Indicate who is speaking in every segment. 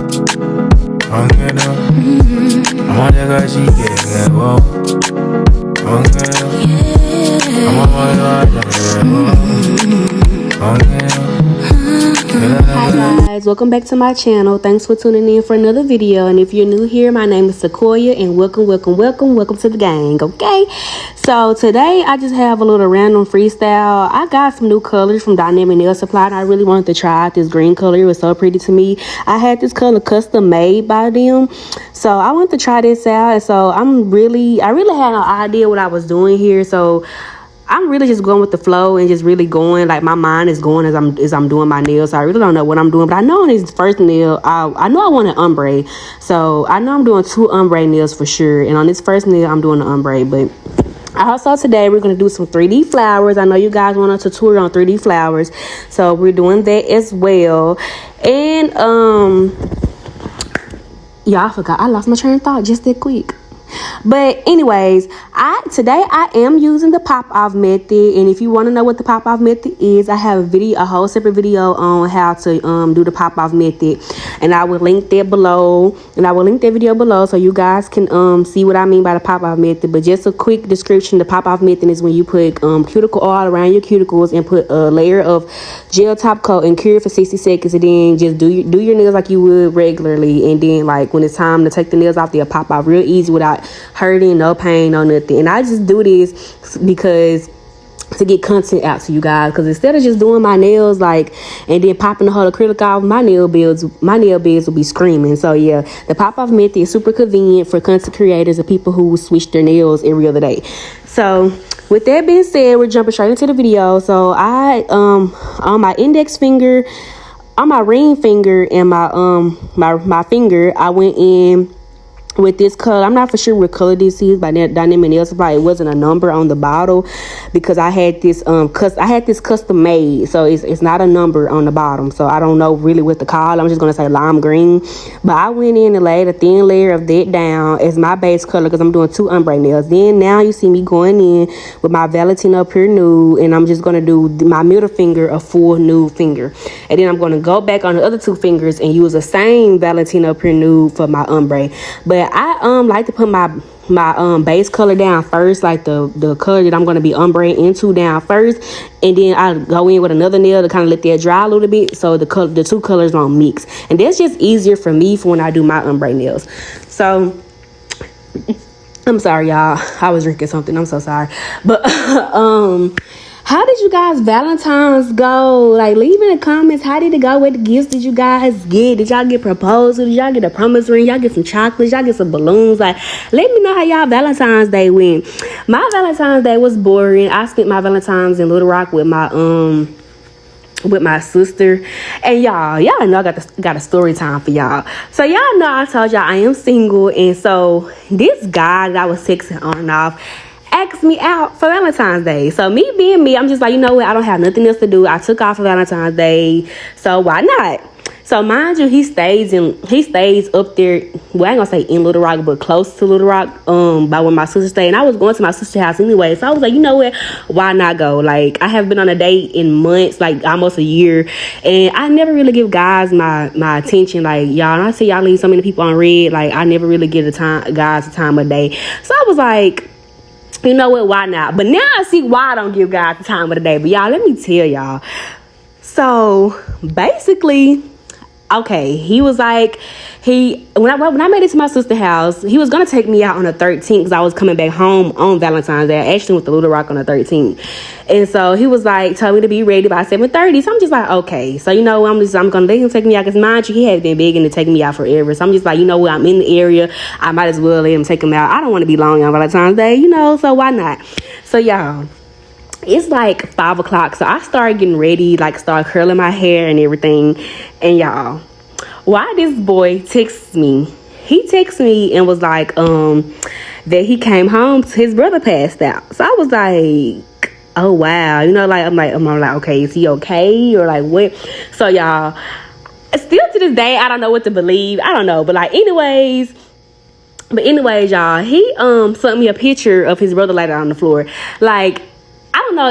Speaker 1: Hi guys, welcome back to my channel. Thanks for tuning in for another video. And if you're new here, my name is Sequoia and welcome to the gang. Okay, so today I just have a little random freestyle. I got some new colors from Dynamic Nail Supply and I really wanted to try out this green color. It was so pretty to me. I had this color custom made by them, so I wanted to try this out. And so I really had no idea what I was doing here, so I'm really just going with the flow and just really going, like my mind is going as I'm doing my nails. So I really don't know what I'm doing, but I know on this first nail, I know I want an ombre. So I know I'm doing 2 ombre nails for sure. And on this first nail, I'm doing an ombre. But also today, we're going to do some 3D flowers. I know you guys want a tutorial on 3D flowers. So we're doing that as well. And, yeah, I forgot. I lost my train of thought just that quick. But anyways, today I am using the pop-off method, and if you want to know what the pop-off method is, I have a whole separate video on how to do the pop-off method, and I will link that below, and I will link that video below so you guys can see what I mean by the pop-off method. But just a quick description: the pop-off method is when you put cuticle oil around your cuticles and put a layer of gel top coat and cure it for 60 seconds, and then just do your nails like you would regularly, and then like when it's time to take the nails off, they'll pop off real easy without hurting, no pain, no nothing. And I just do this because to get content out to you guys, because instead of just doing my nails like and then popping the whole acrylic off, my nail beds will be screaming. So yeah, the pop-off method is super convenient for content creators and people who switch their nails every other day. So with that being said, we're jumping straight into the video. So I on my index finger, on my ring finger, and my finger, I went in with this color. I'm not for sure what color this is by Dynamic Nail Supply. It wasn't a number on the bottle because I had this custom made, so it's not a number on the bottom, so I don't know really what to call. I'm just gonna say lime green. But I went in and laid a thin layer of that down as my base color because I'm doing 2 ombre nails. Then now you see me going in with my Valentino Pure Nude, and I'm just gonna do my middle finger a full nude finger, and then I'm gonna go back on the other 2 fingers and use the same Valentino Pure Nude for my ombre. But I like to put my base color down first, like the color that I'm going to be ombre into down first, and then I go in with another nail to kind of let that dry a little bit so the 2 colors don't mix. And that's just easier for me for when I do my ombre nails. So I'm sorry, y'all, I was drinking something, I'm so sorry. But how did you guys Valentine's go? Like, leave in the comments, how did it go? What gifts did you guys get? Did y'all get proposals? Did y'all get a promise ring? Y'all get some chocolates? Y'all get some balloons? Like, let me know how y'all Valentine's Day went. My Valentine's Day was boring. I spent my Valentine's in Little Rock with my sister. And y'all know I got a story time for y'all. So y'all know I told y'all I am single, and so this guy that I was texting on and off asked me out for Valentine's Day. So me being me, I'm just like, you know what, I don't have nothing else to do. I took off for Valentine's Day, so why not? So mind you, he stays up there, well, I ain't gonna say in Little Rock, but close to Little Rock, by where my sister stayed. And I was going to my sister's house anyway, so I was like, you know what, why not go? Like, I have been on a date in months, like almost a year, and I never really give guys my attention. Like, y'all, and I see y'all leave so many people on red, like I never really give guys the time of day. So I was like, you know what, why not? But now I see why I don't give guys the time of the day. But y'all, let me tell y'all. So basically, okay, he was like, when I made it to my sister's house, he was gonna take me out on the 13th because I was coming back home on Valentine's Day. I actually went to Little Rock on the 13th, and so he was like, told me to be ready by 7:30. So I'm just like, okay. So you know, I'm gonna let him take me out because mind you, he had been begging to take me out forever. So I'm just like, you know what, I'm in the area, I might as well let him take him out. I don't want to be long on Valentine's Day, you know, so why not? So y'all, it's like 5 o'clock, so I started getting ready, like start curling my hair and everything. And y'all, why this boy texts me? He texted me and was like, that he came home, his brother passed out. So I was like, oh wow, you know, like I'm like, okay, is he okay, or like what? So y'all, still to this day, I don't know what to believe. I don't know, but anyways, y'all, he sent me a picture of his brother laid out on the floor. Like, I don't know,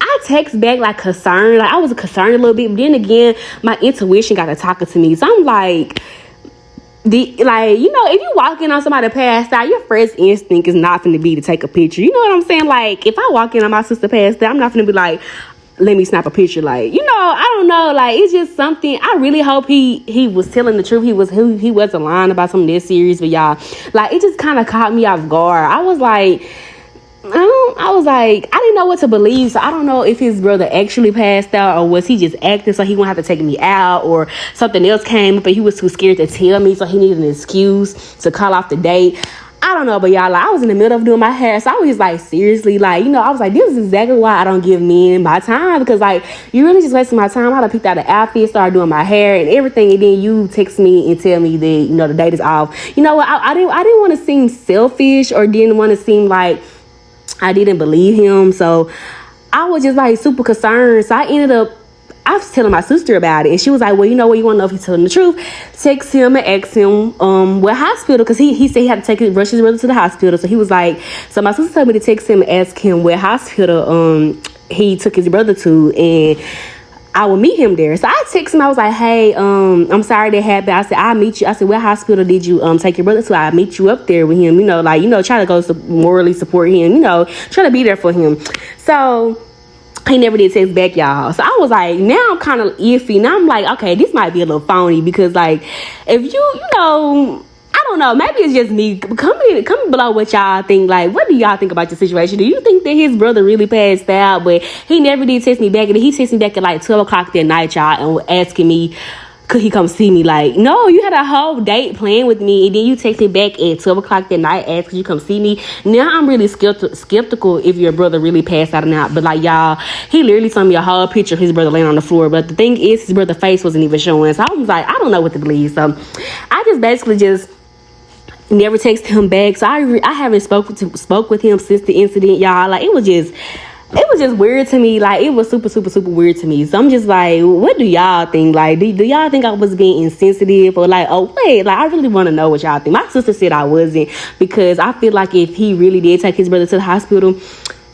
Speaker 1: I text back like concerned. Like, I was concerned a little bit, but then again, my intuition got to talking to me. So I'm like, like, you know, if you walk in on somebody passed out, your first instinct is not gonna be to take a picture. You know what I'm saying? Like, if I walk in on my sister passed out, I'm not gonna be like, let me snap a picture. Like, you know, I don't know. Like, it's just something. I really hope he was telling the truth. He wasn't lying about something this serious. But y'all, like, it just kind of caught me off guard. I was like, I didn't know what to believe. So I don't know if his brother actually passed out, or was he just acting so he wouldn't have to take me out, or something else came up and he was too scared to tell me, so he needed an excuse to call off the date. I don't know, but y'all, like, I was in the middle of doing my hair, so I was just like, seriously, like, you know, I was like, this is exactly why I don't give men my time, because, like, you really just wasting my time. I done picked out an outfit, started doing my hair and everything, and then you text me and tell me that, you know, the date is off. You know what? I didn't want to seem selfish, or didn't want to seem like I didn't believe him. So I was just like super concerned. So I was telling my sister about it, and she was like, well, you know what, you want to know if he's telling the truth? Text him and ask him what hospital, because he said he had to rush his brother to the hospital. So he was like, so my sister told me to text him and ask him what hospital he took his brother to, and I will meet him there. So I texted him. I was like, hey, I'm sorry that happened. I said, I'll meet you. I said, what hospital did you take your brother to? I'll meet you up there with him. You know, like, you know, try to go morally support him, you know, try to be there for him. So he never did text back, y'all. So I was like, now I'm kind of iffy. Now I'm like, okay, this might be a little phony, because, like, if you know, I don't know, maybe it's just me. Comment below what y'all think. Like, what do y'all think about the situation? Do you think that his brother really passed out, but he never did text me back? And he texted me back at like 12 o'clock that night, y'all, and was asking me, could he come see me? Like, no, you had a whole date planned with me, and then you text me back at 12 o'clock that night, asking you come see me. Now I'm really skeptical if your brother really passed out or not. But, like, y'all, he literally sent me a whole picture of his brother laying on the floor. But the thing is, his brother's face wasn't even showing. So I was like, I don't know what to believe. So I just basically just never texted him back. So I haven't spoke with him since the incident, y'all. Like, it was just weird to me. Like, it was super, super, super weird to me. So I'm just like, what do y'all think? Like, do y'all think I was being insensitive, or like, oh wait, like, I really want to know what y'all think. My sister said I wasn't, because I feel like if he really did take his brother to the hospital,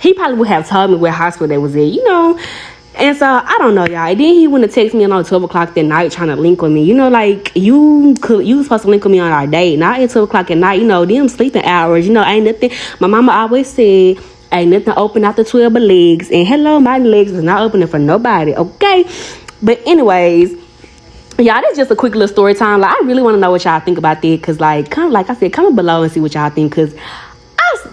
Speaker 1: he probably would have told me what hospital they was in, you know. And so, I don't know, y'all. And then he wouldn't text me on 12 o'clock that night trying to link with me. You know, like, you was supposed to link with me on our date, not at 12 o'clock at night. You know, them sleeping hours. You know, ain't nothing. My mama always said, ain't nothing open after 12 but legs. And hello, my legs is not opening for nobody, okay? But anyways, y'all, that's just a quick little story time. Like, I really want to know what y'all think about that, because, like I said, comment below and see what y'all think, because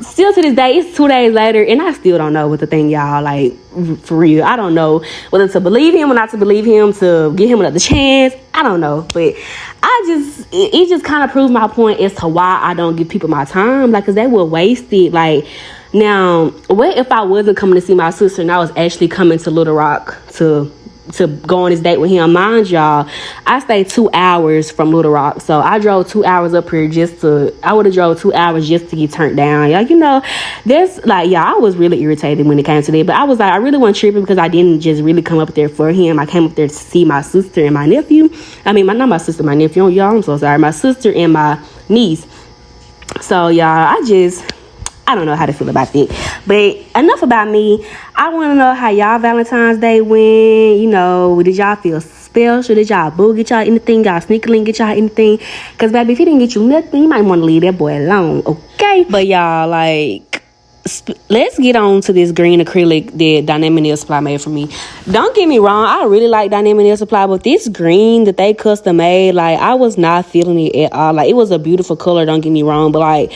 Speaker 1: still to this day, it's 2 days later, and I still don't know what to think, y'all. Like, for real, I don't know whether to believe him or not to believe him, to give him another chance. I don't know, but it just kind of proves my point as to why I don't give people my time, like, because they will waste it. Like, now, what if I wasn't coming to see my sister and I was actually coming to Little Rock to go on this date with him? Mind y'all, I stayed 2 hours from Little Rock, so I drove 2 hours up here I would have drove 2 hours just to get turned down. Y'all, you know, that's like, yeah, I was really irritated when it came to that, but I was like, I really wasn't tripping, because I didn't just really come up there for him. I came up there to see my sister and my nephew. I mean, not my sister, my nephew. Y'all, I'm so sorry. My sister and my niece. So, y'all, I don't know how to feel about that. But enough about me. I want to know how y'all Valentine's Day went. You know, did y'all feel special? Did y'all boo get y'all anything? Y'all sneaky link get y'all anything? Because, baby, if he didn't get you nothing, you might want to leave that boy alone, okay? But, y'all, like, let's get on to this green acrylic that Dynamic Nail Supply made for me. Don't get me wrong, I really like Dynamic Nail Supply, but this green that they custom made, like, I was not feeling it at all. Like, it was a beautiful color, don't get me wrong, but, like,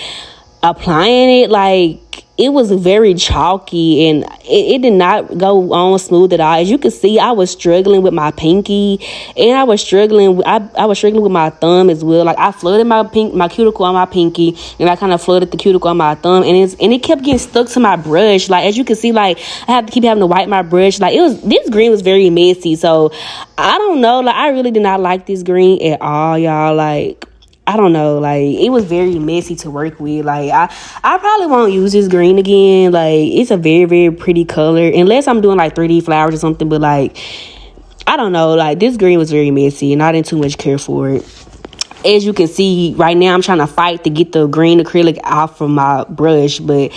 Speaker 1: applying it, like, it was very chalky, and it did not go on smooth at all. As you can see, I was struggling with my pinky, and I was struggling with my thumb as well. Like, I flooded my cuticle on my pinky, and I kind of flooded the cuticle on my thumb, and it kept getting stuck to my brush. Like, as you can see, like, I have to keep having to wipe my brush. Like, this green was very messy. So I don't know, like, I really did not like this green at all, y'all. Like, I don't know, like, it was very messy to work with. Like, I probably won't use this green again. Like, it's a very, very pretty color, unless I'm doing like 3D flowers or something. But, like, I don't know, like, this green was very messy, and I didn't too much care for it. As you can see right now, I'm trying to fight to get the green acrylic off from my brush, but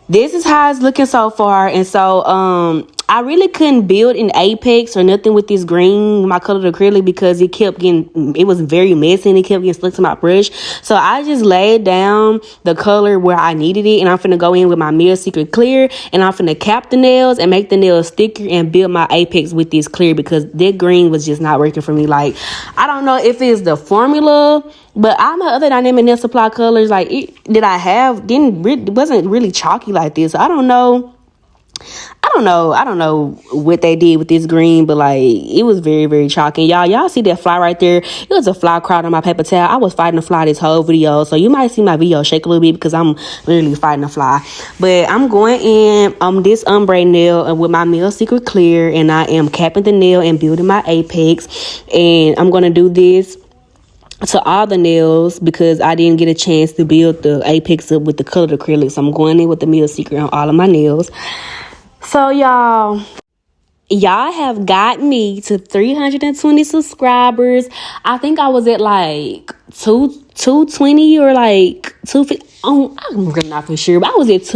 Speaker 1: this is how it's looking so far. And so I really couldn't build an apex or nothing with this green, my colored acrylic, because it was very messy and it kept getting stuck to my brush. So I just laid down the color where I needed it, and I'm finna go in with my Mirror Secret clear, and I'm finna cap the nails and make the nails thicker and build my apex with this clear, because that green was just not working for me. Like, I don't know if it's the formula, but all my other Dynamic Nail Supply colors, like, wasn't really chalky like this. I don't know what they did with this green, but like, it was very, very chalky. Y'all see that fly right there? It was a fly crawled on my paper towel. I was fighting a fly this whole video, so you might see my video shake a little bit because I'm literally fighting a fly. But I'm going in this ombre nail with my Mirror Secret clear, and I am capping the nail and building my apex. And I'm gonna do this to all the nails because I didn't get a chance to build the apex up with the colored acrylic. So I'm going in with the Mirror Secret on all of my nails. So y'all have got me to 320 subscribers. I think I was at like 220 or like 250. I'm really not for sure, but I was at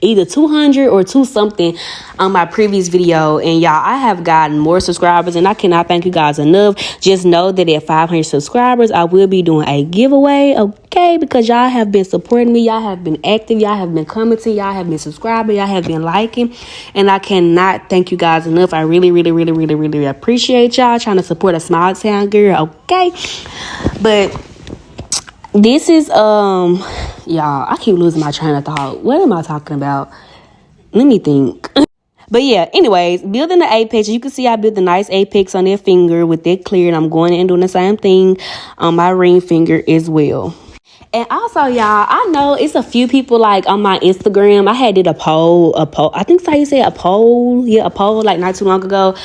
Speaker 1: either 200 or 2 something on my previous video. And y'all, I have gotten more subscribers, and I cannot thank you guys enough. Just know that at 500 subscribers, I will be doing a giveaway, okay? Because y'all have been supporting me, y'all have been active, y'all have been commenting, y'all have been subscribing, y'all have been liking, and I cannot thank you guys enough. I really, really, really, really, really appreciate y'all trying to support a small town girl, okay? But this is y'all, I keep losing my train of thought. What am I talking about? Let me think. But yeah, anyways, building the apex. You can see I built a nice apex on that finger with that clear, and I'm going in and doing the same thing on my ring finger as well. And also, y'all, I know it's a few people like on my Instagram. I had did a poll. I think that's how you say it, a poll. Yeah, a poll like not too long ago.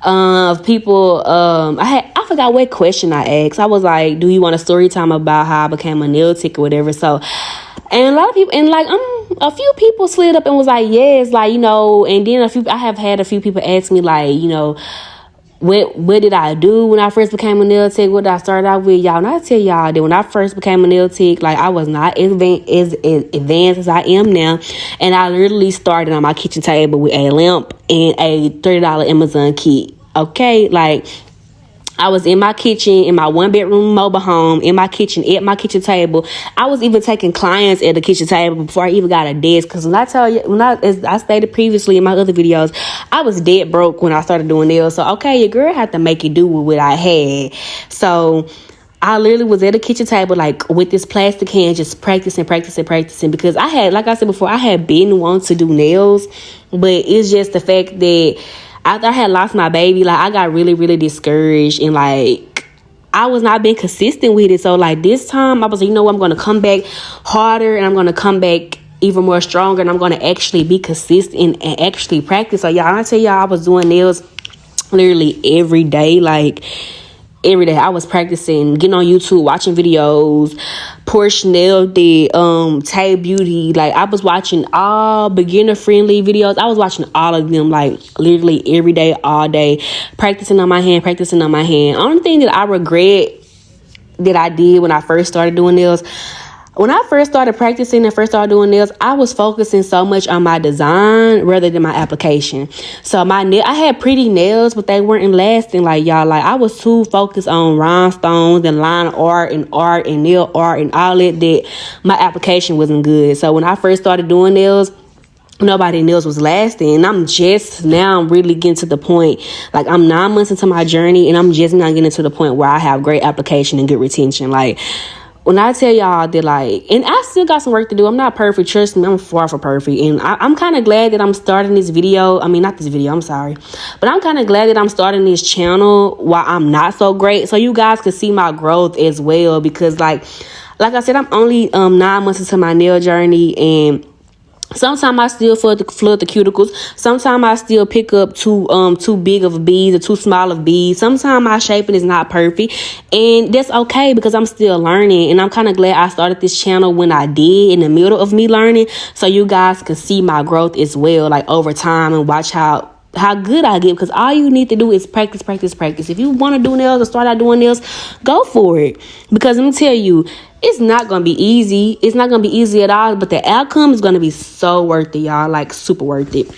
Speaker 1: Of people, I forgot what question I asked. I was like, do you want a story time about how I became a nail tech or whatever? So, and a lot of people, and like, a few people slid up and was like, yes, like, you know, and then I have had a few people ask me like, you know, what did I do when I first became a nail tech? What did I start out with? Y'all, and I tell y'all that when I first became a nail tech, like, I was not as advanced as I am now. And I literally started on my kitchen table with a lamp and a $30 Amazon kit. Okay, like, I was in my kitchen, in my 1-bedroom mobile home, in my kitchen, at my kitchen table. I was even taking clients at the kitchen table before I even got a desk. Because when I tell you, as I stated previously in my other videos, I was dead broke when I started doing nails. So, okay, your girl had to make it do with what I had. So, I literally was at a kitchen table, like, with this plastic hand, just practicing, because I had, like I said before, I had been wanting to do nails, but it's just the fact that after I had lost my baby, like, I got really, really discouraged, and like, I was not being consistent with it. So like, this time I was like, you know what, I'm going to come back harder, and I'm going to come back even more stronger, and I'm going to actually be consistent and actually practice. So y'all, I tell y'all, I was doing nails literally every day, like, every day. I was practicing, getting on YouTube, watching videos. Porsche nailed it, Tay Beauty. Like, I was watching all beginner friendly videos. I was watching all of them, like, literally every day, all day, practicing on my hand. Only thing that I regret that I did when I first started doing nails, when I first started practicing and first started doing nails, I was focusing so much on my design rather than my application. So I had pretty nails, but they weren't lasting. Like, y'all, like, I was too focused on rhinestones and line art and nail art and all that my application wasn't good. So when I first started doing nails, nobody nails was lasting. And I'm just now really getting to the point, like, I'm 9 months into my journey, and I'm just now getting to the point where I have great application and good retention. Like, when I tell y'all that, like, and I still got some work to do. I'm not perfect. Trust me, I'm far from perfect. And I'm kind of glad that I'm starting this video. I mean, not this video, I'm sorry. But I'm kind of glad that I'm starting this channel while I'm not so great, so you guys can see my growth as well. Because, like I said, I'm only 9 months into my nail journey, and sometimes I still flood the cuticles. Sometimes I still pick up too big of beads or too small of beads. Sometimes my shaping is not perfect, and that's okay because I'm still learning. And I'm kind of glad I started this channel when I did, in the middle of me learning, so you guys can see my growth as well, like, over time, and watch how good I get. Because all you need to do is practice. If you want to do nails or start out doing nails, go for it. Because let me tell you, it's not going to be easy. It's not going to be easy at all, but the outcome is going to be so worth it, y'all. Like, super worth it.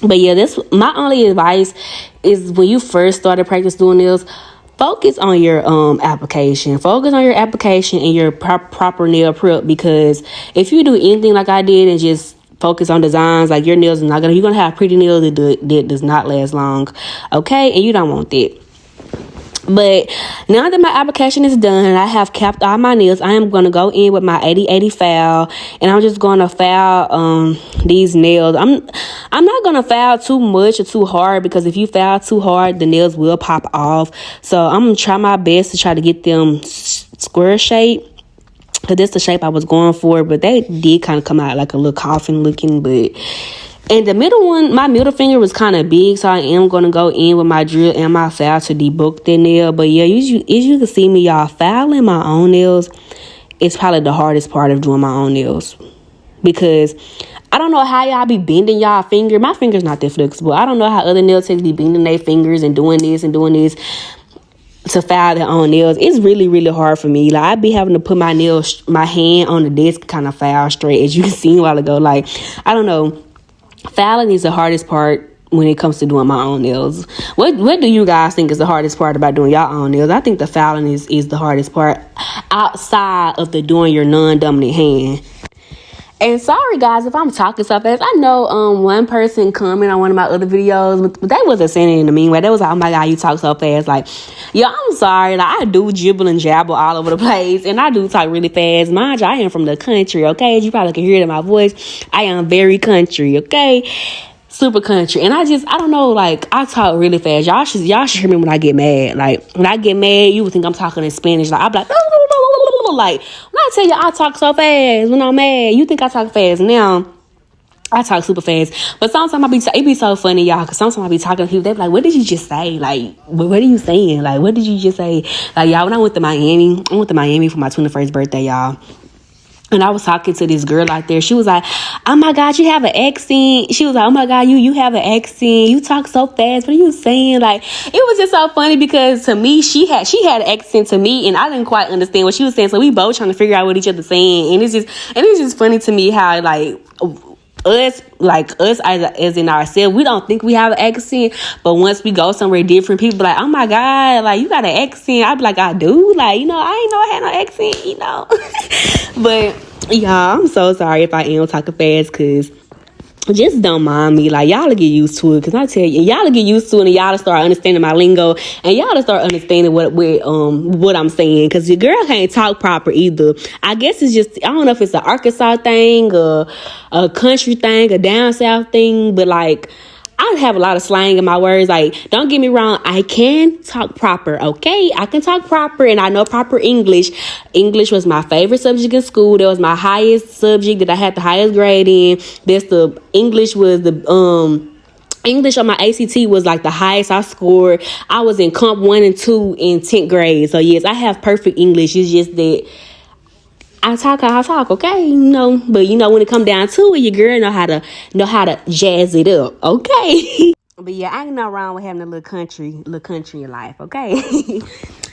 Speaker 1: But yeah, that's my only advice is when you first started practice doing nails, focus on your application. Focus on your application and your proper nail prep, because if you do anything like I did and just focus on designs, like your nails are not you're gonna have pretty nails that does not last long. Okay, and you don't want that. But now that my application is done and I have capped all my nails, I am going to go in with my 80/80 file, and I'm just going to file these nails. I'm not going to file too much or too hard, because if you file too hard, the nails will pop off. So I'm going to try my best to try to get them square shape, because that's the shape I was going for. But they did kind of come out like a little coffin looking, but... And the middle one, my middle finger was kind of big, so I am going to go in with my drill and my file to debug that nail. But yeah, as you can see me, y'all, filing my own nails is probably the hardest part of doing my own nails. Because I don't know how y'all be bending y'all finger. My finger's not that flexible. I don't know how other nail techs be bending their fingers and doing this to file their own nails. It's really, really hard for me. Like, I be having to put my hand on the desk, kind of file straight, as you can see a while ago. Like, I don't know. Filing is the hardest part when it comes to doing my own nails. What do you guys think is the hardest part about doing your own nails? I think the filing is the hardest part, outside of the doing your non-dominant hand. And sorry guys if I'm talking so fast. I know one person commented on one of my other videos, but they wasn't saying it in a mean way. They was like, oh my god, you talk so fast. Like, yo, I'm sorry. Like, I do jibble and jabble all over the place, and I do talk really fast. Mind you, I am from the country, okay? As you probably can hear it in my voice, I am very country, okay? Super country. And I don't know, like, I talk really fast. Y'all should hear me when I get mad. Like, when I get mad, you would think I'm talking in Spanish. Like, I'm like, like, when I tell you I talk so fast when I'm mad, you think I talk fast. Now, I talk super fast. But sometimes it be so funny, y'all, because sometimes I be talking to people, they be like, what did you just say? Like, what are you saying? Like, what did you just say? Like, y'all, when I went to Miami for my 21st birthday, y'all. And I was talking to this girl out there. She was like, oh my God, you have an accent. She was like, oh my God, you have an accent. You talk so fast. What are you saying? Like, it was just so funny, because to me, she had an accent to me, and I didn't quite understand what she was saying. So we both trying to figure out what each other's saying. And it's just funny to me how, like, us as in ourselves, we don't think we have an accent, but once we go somewhere different, people be like, oh my God, like, you got an accent. I be like, I do, like, you know, I ain't know I had no accent, you know. But y'all, I'm so sorry if I am talking fast, because just don't mind me. Like, y'all will get used to it, because I tell you, y'all will get used to it, and y'all will start understanding my lingo, and y'all will start understanding what I'm saying, because your girl can't talk proper either. I guess it's just, I don't know if it's an Arkansas thing, or a country thing, a down south thing, but like, I have a lot of slang in my words. Like, don't get me wrong, I can talk proper, okay? I can talk proper, and I know proper English. English was my favorite subject in school. That was my highest subject that I had the highest grade in. English on my ACT was like the highest I scored. I was in Comp 1 and 2 in 10th grade. So yes, I have perfect English. It's just that I talk, okay, you know. But you know, when it come down to it, your girl know how to jazz it up, okay. But yeah, I ain't no wrong with having a little country in life, okay.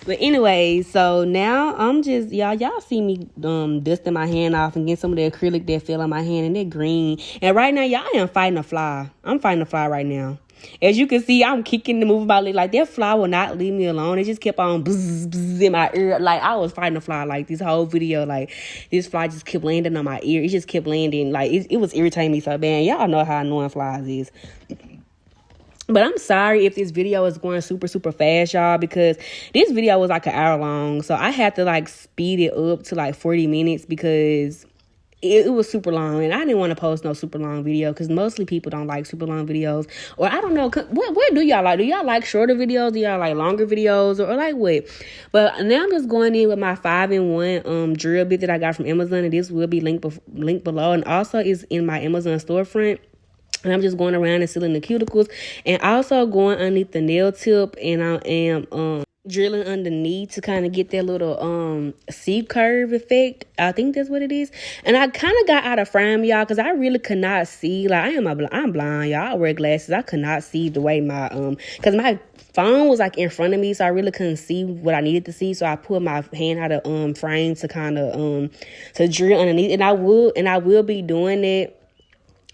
Speaker 1: But anyway, so now I'm just, y'all see me dusting my hand off and getting some of the acrylic that fell on my hand, and they're green. And right now, y'all, I am fighting a fly. I'm fighting a fly right now. As you can see, I'm kicking the move my leg. Like, that fly will not leave me alone. It just kept on bzz, bzz in my ear. Like, I was fighting a fly, like, this whole video. Like, this fly just kept landing on my ear. It just kept landing. Like, it was irritating me so bad. Y'all know how annoying flies is. But I'm sorry if this video is going super, super fast, y'all, because this video was like an hour long. So I had to, like, speed it up to, like, 40 minutes because it was super long, and I didn't want to post no super long video, because mostly people don't like super long videos. Or I don't know, what do y'all like? Do y'all like shorter videos? Do y'all like longer videos? Or like what? But now I'm just going in with my 5-in-1 drill bit that I got from Amazon, and this will be linked below, and also is in my Amazon storefront. And I'm just going around and sealing the cuticles, and also going underneath the nail tip, and I am drilling underneath to kind of get that little C curve effect. I think that's what it is. And I kind of got out of frame, y'all, because I really could not see. Like, I'm blind, y'all. I wear glasses. I could not see the way my because my phone was like in front of me, so I really couldn't see what I needed to see. So I put my hand out of frame to kind of to drill underneath, and I will be doing it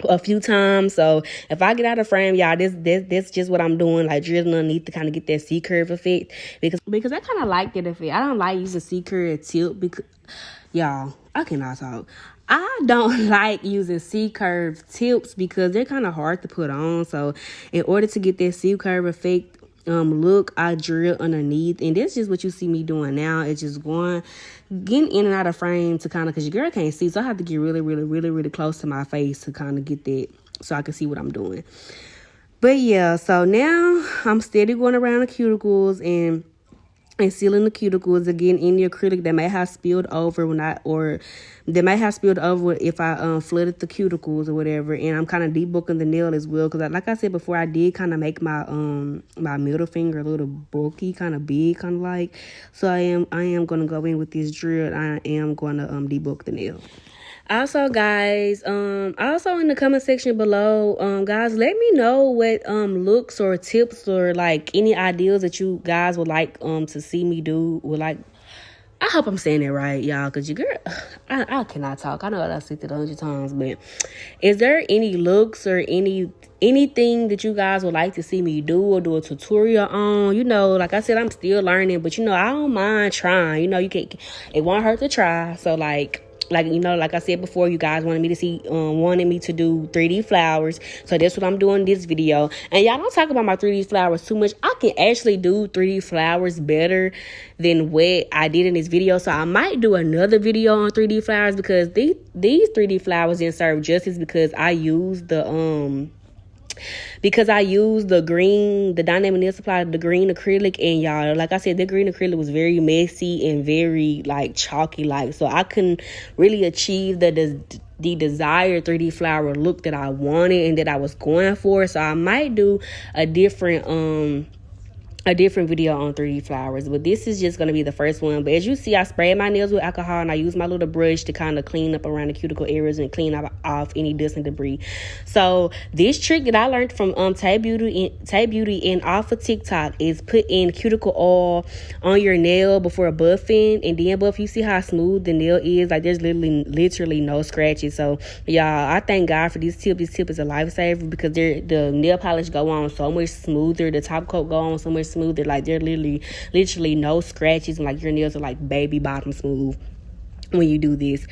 Speaker 1: a few times. So if I get out of frame, y'all, this just what I'm doing, like drilling underneath to kind of get that C curve effect, because I kind of like that effect. I don't like using C curve tip because y'all, I cannot talk. I don't like using C curve tips because they're kind of hard to put on. So in order to get that C curve effect look, I drill underneath, and that's just what you see me doing now. It's just getting in and out of frame to kind of, because your girl can't see, so I have to get really, really, really, really close to my face to kind of get that, so I can see what I'm doing. But yeah, so now I'm steady going around the cuticles and sealing the cuticles again in the acrylic that may have spilled over if I flooded the cuticles or whatever. And I'm kind of debooking the nail as well, because like I said before, I did kind of make my my middle finger a little bulky, kind of big, kind of like. So I am gonna go in with this drill. I am gonna debook the nail. Also, guys, also in the comment section below, guys, let me know what looks or tips or like any ideas that you guys would like to see me do. I hope I'm saying it right, y'all, because your girl, I cannot talk. I know I've said it 100 times, but is there any looks or anything that you guys would like to see me do or do a tutorial on? You know, like I said, I'm still learning, but you know, I don't mind trying. You know, it won't hurt to try. So like you know, like I said before, you guys wanted me to do 3D flowers, so that's what I'm doing this video. And y'all don't talk about my 3D flowers too much. I can actually do 3D flowers better than what I did in this video, so I might do another video on 3D flowers, because these 3D flowers didn't serve justice, because I used the green, the Dynamic Nail Supply, the green acrylic, and y'all, like I said, the green acrylic was very messy and very like chalky like, so I couldn't really achieve the desired 3D flower look that I wanted and that I was going for. So I might do a different video on 3D flowers, but this is just going to be the first one. But as you see, I sprayed my nails with alcohol, and I use my little brush to kind of clean up around the cuticle areas and clean off any dust and debris. So this trick that I learned from Tay Beauty and off of TikTok is put in cuticle oil on your nail before buffing, and then buff. You see how smooth the nail is? Like there's literally no scratches. So y'all, I thank God for this tip. This tip is a lifesaver, because the nail polish go on so much smoother, the top coat go on so much smoother. Like there literally no scratches, and like your nails are like baby bottom smooth when you do this.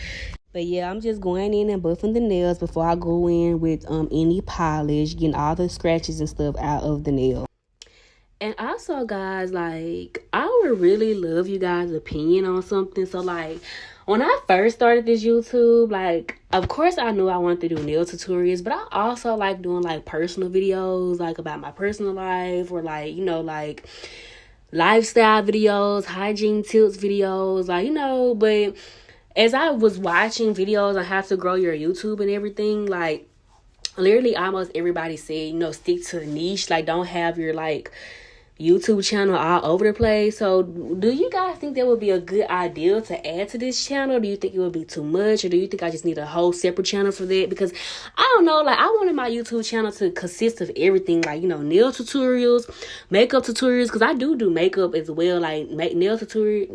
Speaker 1: But yeah, I'm just going in and buffing the nails before I go in with any polish, getting all the scratches and stuff out of the nail. And also, guys, like I would really love you guys' opinion on something. So like when I first started this YouTube, like, of course I knew I wanted to do nail tutorials, but I also like doing like personal videos, like about my personal life, or like, you know, like lifestyle videos, hygiene tips videos, like, you know. But as I was watching videos on how to grow your YouTube and everything, like literally almost everybody said, you know, stick to the niche, like don't have your like YouTube channel all over the place. So do you guys think that would be a good idea to add to this channel? Do you think it would be too much, or do you think I just need a whole separate channel for that? Because I don't know, like I wanted my YouTube channel to consist of everything, like, you know, nail tutorials, makeup tutorials, because I do makeup as well, like nail tutorials,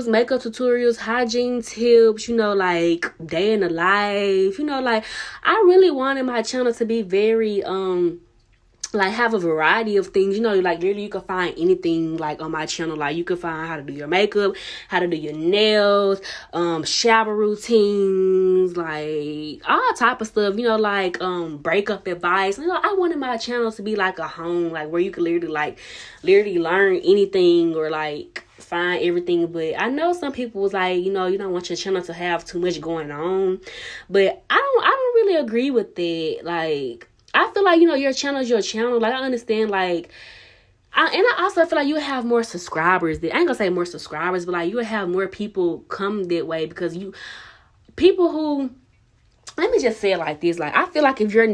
Speaker 1: makeup tutorials, hygiene tips, you know, like day in the life, you know, like I really wanted my channel to be very like have a variety of things, you know, like literally you can find anything like on my channel. Like you can find how to do your makeup, how to do your nails, shower routines, like all type of stuff, you know, like breakup advice. You know, I wanted my channel to be like a home, like where you could literally learn anything or like find everything. But I know some people was like, you know, you don't want your channel to have too much going on, but I don't really agree with that. Like I feel like, you know, your channel is your channel. Like, I understand, like, I also feel like you have more subscribers. I ain't gonna say more subscribers, but, like, you would have more people come that way, because let me just say it like this. Like, I feel like if your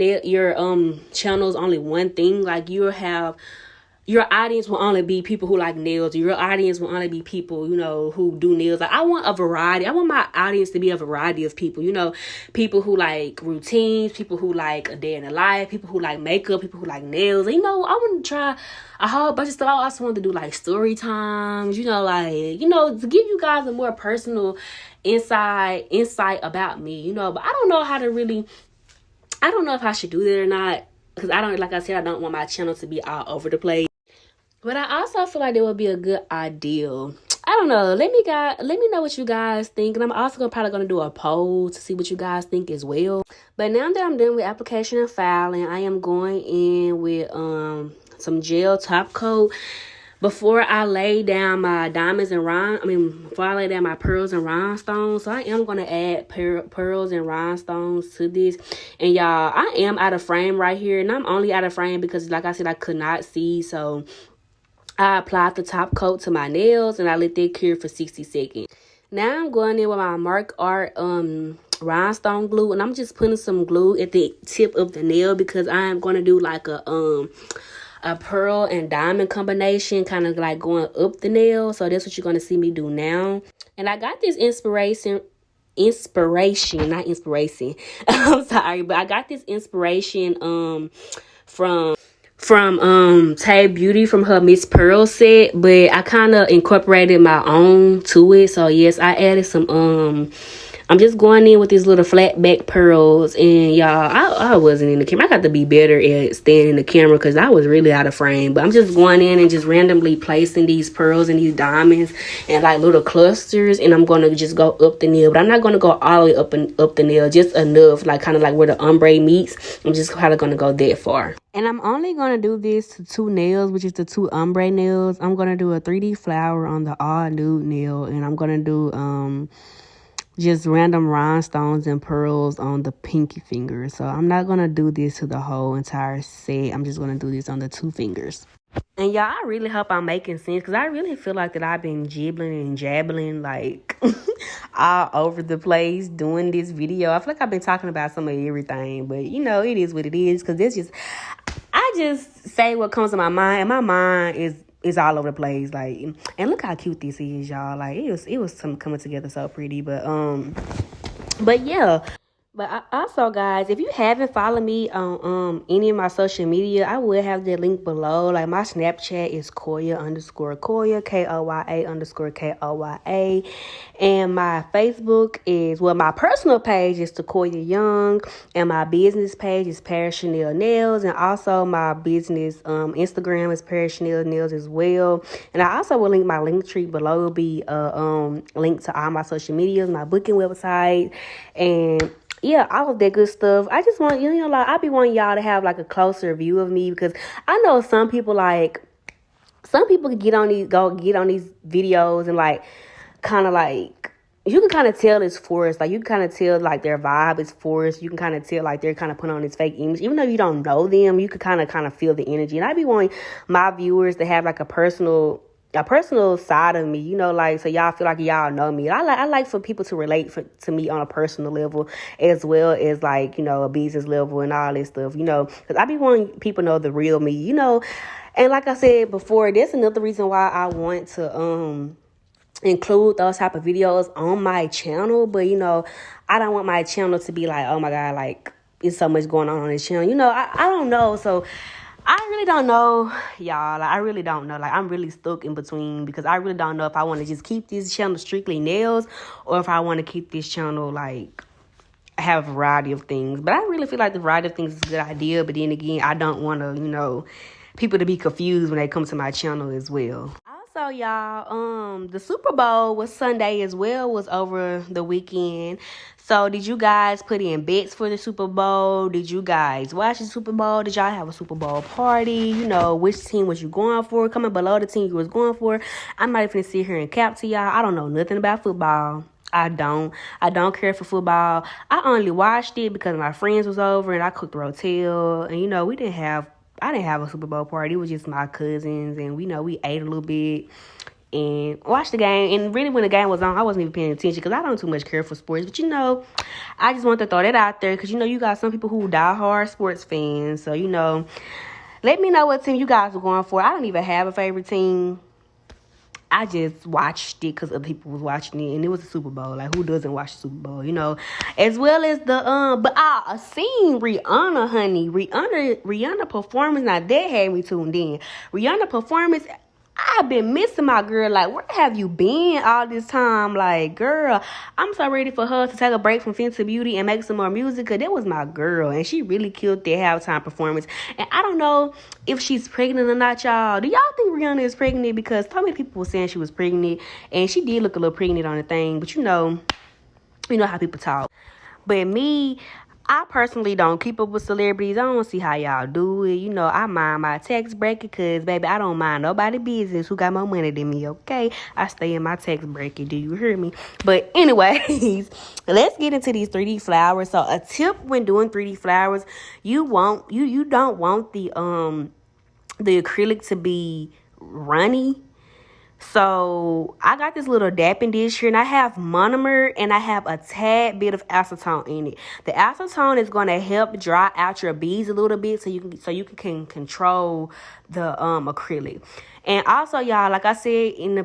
Speaker 1: channel is only one thing, like, you'll have your audience will only be people who like nails. Your audience will only be people, you know, who do nails. Like, I want a variety. I want my audience to be a variety of people, you know, people who like routines, people who like a day in the life, people who like makeup, people who like nails. And, you know, I want to try a whole bunch of stuff. I also want to do like story times, you know, like, you know, to give you guys a more personal insight about me, you know. But I don't know how to really, I don't know if I should do that or not, because I don't, like I said, I don't want my channel to be all over the place. But I also feel like it would be a good idea. I don't know. Let me know what you guys think. And I'm also probably going to do a poll to see what you guys think as well. But now that I'm done with application and filing, I am going in with some gel top coat. Before I lay down my diamonds and before I lay down my pearls and rhinestones. So I am going to add pearls and rhinestones to this. And y'all, I am out of frame right here. And I'm only out of frame because, like I said, I could not see. So I applied the top coat to my nails and I let that cure for 60 seconds. Now I'm going in with my Mark Art rhinestone glue, and I'm just putting some glue at the tip of the nail because I am going to do like a pearl and diamond combination, kind of like going up the nail. So that's what you're going to see me do now. And I got this inspiration, not inspiration. I'm sorry, but I got this inspiration from Tay Beauty from her Miss Pearl set, but I kind of incorporated my own to it. So yes, I added some I'm just going in with these little flat back pearls. And y'all, I wasn't in the camera. I got to be better at staying in the camera because I was really out of frame. But I'm just going in and just randomly placing these pearls and these diamonds and like little clusters. And I'm going to just go up the nail. But I'm not going to go all the way up the nail. Just enough, like kind of like where the ombre meets. I'm just kind of going to go that far. And I'm only going to do this to 2 nails, which is the 2 ombre nails. I'm going to do a 3D flower on the all nude nail. And I'm going to do just random rhinestones and pearls on the pinky finger. So I'm not going to do this to the whole entire set. I'm just going to do this on the 2 fingers. And y'all, I really hope I'm making sense because I really feel like that I've been jibbling and jabbling like all over the place doing this video. I feel like I've been talking about some of everything, but you know, it is what it is because I just say what comes to my mind, and my mind is all over the place. Like, and look how cute this is, y'all. Like, it was some coming together so pretty. But yeah. But also, guys, if you haven't followed me on any of my social media, I will have the link below. Like, my Snapchat is Koya_Koya, KOYA_KOYA. And my Facebook is, well, my personal page is Koya Young. And my business page is Paris Chanel Nails. And also my business Instagram is Paris Chanel Nails as well. And I also will link my link tree below. It will be a link to all my social medias, my booking website, and yeah, all of that good stuff. I just want, you know, like, I be wanting y'all to have like a closer view of me because I know some people can get on these videos and like kind of like, you can kind of tell it's forced. Like, you can kind of tell like their vibe is forced. You can kind of tell like they're kind of putting on this fake image. Even though you don't know them, you can kind of feel the energy. And I be wanting my viewers to have like a personal side of me, you know, like, so y'all feel like y'all know me. I like for people to relate to me on a personal level as well as like, you know, a business level and all this stuff, you know, because I be wanting people to know the real me, you know. And like I said before, that's another reason why I want to include those type of videos on my channel. But you know, I don't want my channel to be like, oh my god, like, it's so much going on this channel, you know. I don't know. So I really don't know, y'all. Like, I really don't know. Like, I'm really stuck in between because I really don't know if I want to just keep this channel strictly nails or if I want to keep this channel, like, have a variety of things. But I really feel like the variety of things is a good idea. But then again, I don't want to, you know, people to be confused when they come to my channel as well. Also, y'all, the Super Bowl was Sunday as well, was over the weekend. So did you guys put in bets for the Super Bowl? Did you guys watch the Super Bowl? Did y'all have a Super Bowl party? You know, which team was you going for? Comment below the team you was going for. I'm not even gonna sit here and cap to y'all. I don't know nothing about football. I don't care for football. I only watched it because my friends was over and I cooked the rotel. And you know, I didn't have a Super Bowl party. It was just my cousins, and we ate a little bit and watched the game. And really, when the game was on, I wasn't even paying attention because I don't too much care for sports. But you know, I just want to throw that out there because you know, you got some people who die hard sports fans. So you know, Let me know what team you guys were going for. I don't even have a favorite team. I just watched it because other people was watching it, and it was a Super Bowl. Like, who doesn't watch the Super Bowl, you know? As well as the but I seen Rihanna, honey. Rihanna performance. Now that had me tuned in. Rihanna performance. I've been missing my girl. Like, where have you been all this time? Like, girl, I'm so ready for her to take a break from Fenty Beauty and make some more music, because that was my girl, and she really killed that halftime performance. And I don't know if she's pregnant or not, y'all. Do y'all think Rihanna is pregnant? Because so many people were saying she was pregnant, and she did look a little pregnant on the thing, but you know how people talk. But me, I personally don't keep up with celebrities. I don't see how y'all do it. You know, I mind my tax bracket because, baby, I don't mind nobody business who got more money than me, okay? I stay in my tax bracket. Do you hear me? But anyways, let's get into these 3D flowers. So a tip when doing 3D flowers, you don't want the acrylic to be runny. So I got this little dapping dish here, and I have monomer, and I have a tad bit of acetone in it. The acetone is going to help dry out your beads a little bit, so you can control the acrylic. And also, y'all, like I said in the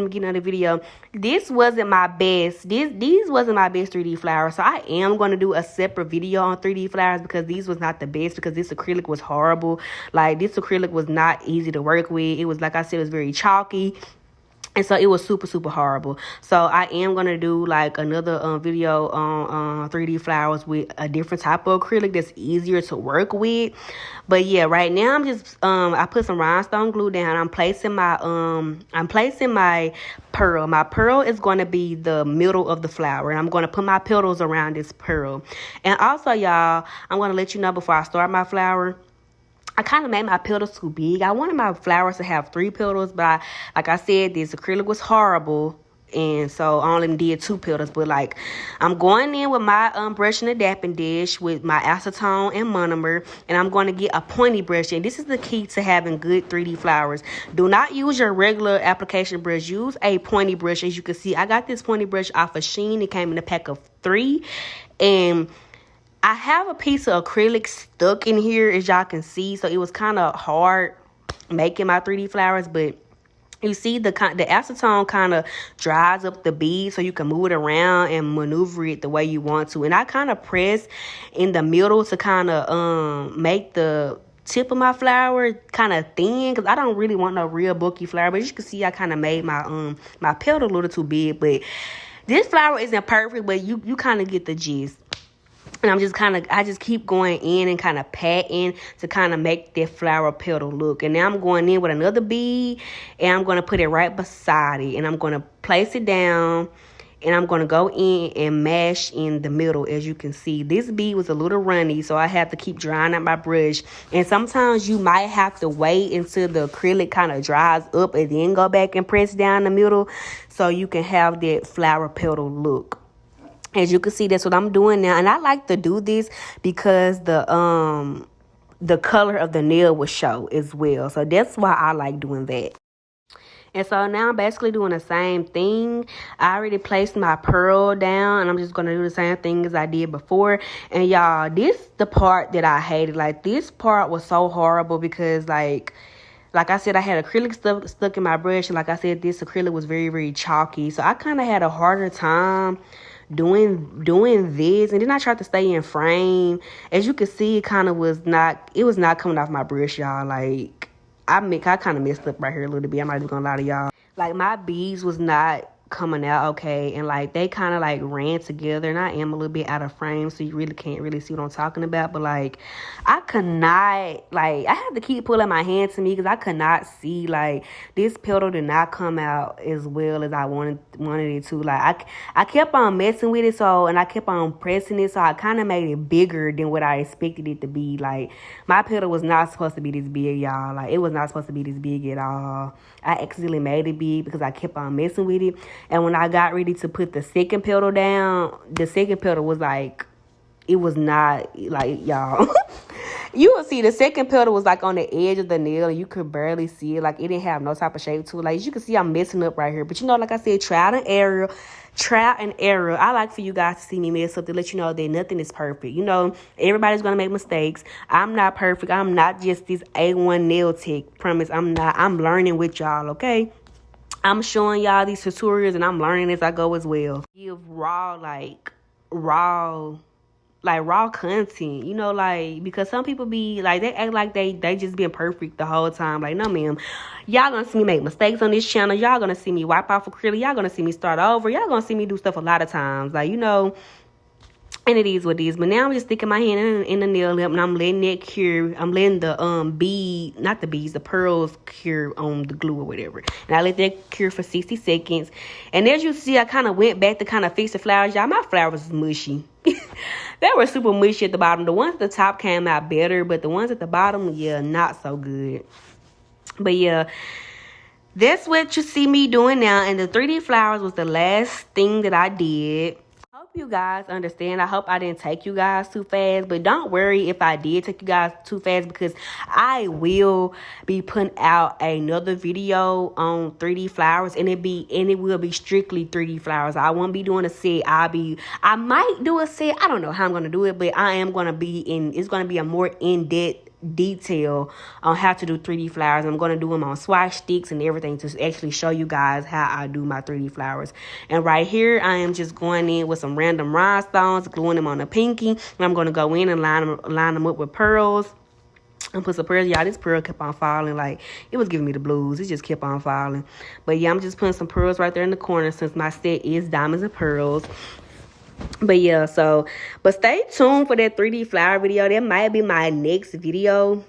Speaker 1: beginning of the video, this wasn't my best. These wasn't my best 3D flowers. So I am going to do a separate video on 3D flowers, because these was not the best, because this acrylic was horrible. Like, this acrylic was not easy to work with. It was, like I said, it was very chalky. And so it was super, super horrible. So I am going to do like another video on 3D flowers with a different type of acrylic that's easier to work with. But yeah, right now I'm just, I put some rhinestone glue down. I'm placing my pearl. My pearl is going to be the middle of the flower. And I'm going to put my petals around this pearl. And also, y'all, I'm going to let you know before I start my flower, I kind of made my petals too big. I wanted my flowers to have 3 petals, but like I said, this acrylic was horrible, and so I only did 2 petals. But like, I'm going in with my brush and a dapping dish with my acetone and monomer, and I'm going to get a pointy brush. And this is the key to having good 3D flowers. Do not use your regular application brush. Use a pointy brush. As you can see, I got this pointy brush off of SHEIN. It came in a pack of 3, and I have a piece of acrylic stuck in here, as y'all can see, so it was kind of hard making my 3D flowers. But you see the acetone kind of dries up the bead, so you can move it around and maneuver it the way you want to. And I kind of press in the middle to kind of make the tip of my flower kind of thin, because I don't really want no real bulky flower. But as you can see, I kind of made my my petal a little too big. But this flower isn't perfect, but you kind of get the gist. And I just keep going in and kind of patting to kind of make that flower petal look. And now I'm going in with another bead, and I'm going to put it right beside it. And I'm going to place it down, and I'm going to go in and mash in the middle. As you can see, this bead was a little runny, so I have to keep drying out my brush. And sometimes you might have to wait until the acrylic kind of dries up and then go back and press down the middle, so you can have that flower petal look. As you can see, that's what I'm doing now. And I like to do this because the color of the nail will show as well. So that's why I like doing that. And so now I'm basically doing the same thing. I already placed my pearl down, and I'm just going to do the same thing as I did before. And y'all, this is the part that I hated. Like, this part was so horrible because, like I said, I had acrylic stuck in my brush. And like I said, this acrylic was very, very chalky. So I kind of had a harder time doing this. And then I tried to stay in frame. As you can see, it was not coming off my brush, y'all. Like, I kind of messed up right here a little bit. I'm not even gonna lie to y'all. Like, my beads was not coming out okay, and like they kind of like ran together, and I am a little bit out of frame, so you really can't really see what I'm talking about. But like, I could not, like, I had to keep pulling my hand to me because I could not see, like, this petal did not come out as well as I wanted it to. Like, I kept on messing with it, so, and I kept on pressing it, so I kind of made it bigger than what I expected it to be. Like, my petal was not supposed to be this big, y'all. Like, it was not supposed to be this big at all. I accidentally made it big because I kept on messing with it. And when I got ready to put the second petal down, the second petal was like, it was not, like, y'all. You will see the second petal was like on the edge of the nail, and you could barely see it. Like, it didn't have no type of shape to it. Like, as you can see, I'm messing up right here. But, you know, like I said, trial and error. Trial and error. I like for you guys to see me mess up, to let you know that nothing is perfect. You know, everybody's going to make mistakes. I'm not perfect. I'm not just this A1 nail tech. Promise, I'm not. I'm learning with y'all, okay? I'm showing y'all these tutorials, and I'm learning as I go as well. Give raw content, you know, like, because some people be like, they act like they just being perfect the whole time. Like, no ma'am, y'all gonna see me make mistakes on this channel. Y'all gonna see me wipe off acrylic. Y'all gonna see me start over. Y'all gonna see me do stuff a lot of times, like, you know. And it is what it is. But now I'm just sticking my hand in the nail lip, and I'm letting it cure. I'm letting the the pearls cure on the glue or whatever. And I let that cure for 60 seconds. And as you see, I kind of went back to kind of fix the flowers. Y'all, my flowers was mushy. They were super mushy at the bottom. The ones at the top came out better, but the ones at the bottom, yeah, not so good. But yeah, that's what you see me doing now. And the 3D flowers was the last thing that I did. I hope you guys understand. I hope I didn't take you guys too fast, but don't worry if I did take you guys too fast, because I will be putting out another video on 3D flowers, and it will be strictly 3D flowers. I won't be doing a set. I might do a set. I don't know how I'm gonna do it, but I am gonna be it's gonna be a more in-depth detail on how to do 3D flowers. I'm going to do them on swatch sticks and everything to actually show you guys how I do my 3D flowers. And right here, I am just going in with some random rhinestones, gluing them on the pinky, and I'm going to go in and line them up with pearls and put some pearls. Y'all, this pearl kept on falling. Like, it was giving me the blues. It just kept on falling. But yeah, I'm just putting some pearls right there in the corner, since my set is diamonds and pearls. But yeah, but stay tuned for that 3D flower video. That might be my next video,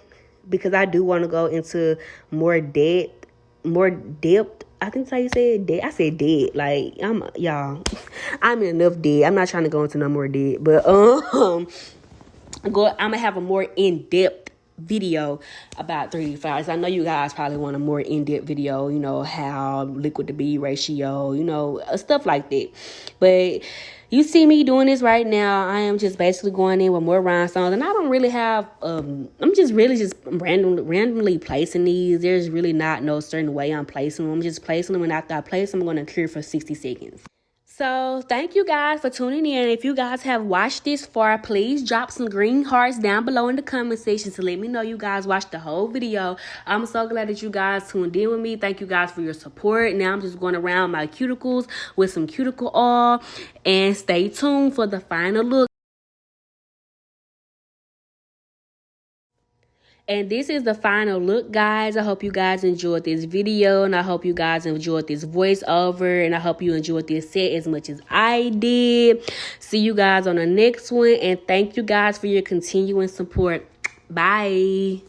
Speaker 1: because I do want to go into more depth. I think that's how you say it. Dead. I said dead. Like, I'm in enough dead. I'm not trying to go into no more dead, but I'm gonna have a more in-depth video about 3D flowers. I know you guys probably want a more in-depth video, you know, how liquid to bead ratio, you know, stuff like that. But you see me doing this right now. I am just basically going in with more rhinestones, and I don't really have I'm just randomly placing these. There's really not no certain way I'm placing them. I'm just placing them, and after I place them, I'm going to cure for 60 seconds. So thank you guys for tuning in. If you guys have watched this far, please drop some green hearts down below in the comment section to let me know you guys watched the whole video. I'm so glad that you guys tuned in with me. Thank you guys for your support. Now I'm just going around my cuticles with some cuticle oil, and stay tuned for the final look. And this is the final look, guys. I hope you guys enjoyed this video, and I hope you guys enjoyed this voiceover, and I hope you enjoyed this set as much as I did. See you guys on the next one, and thank you guys for your continuing support. Bye.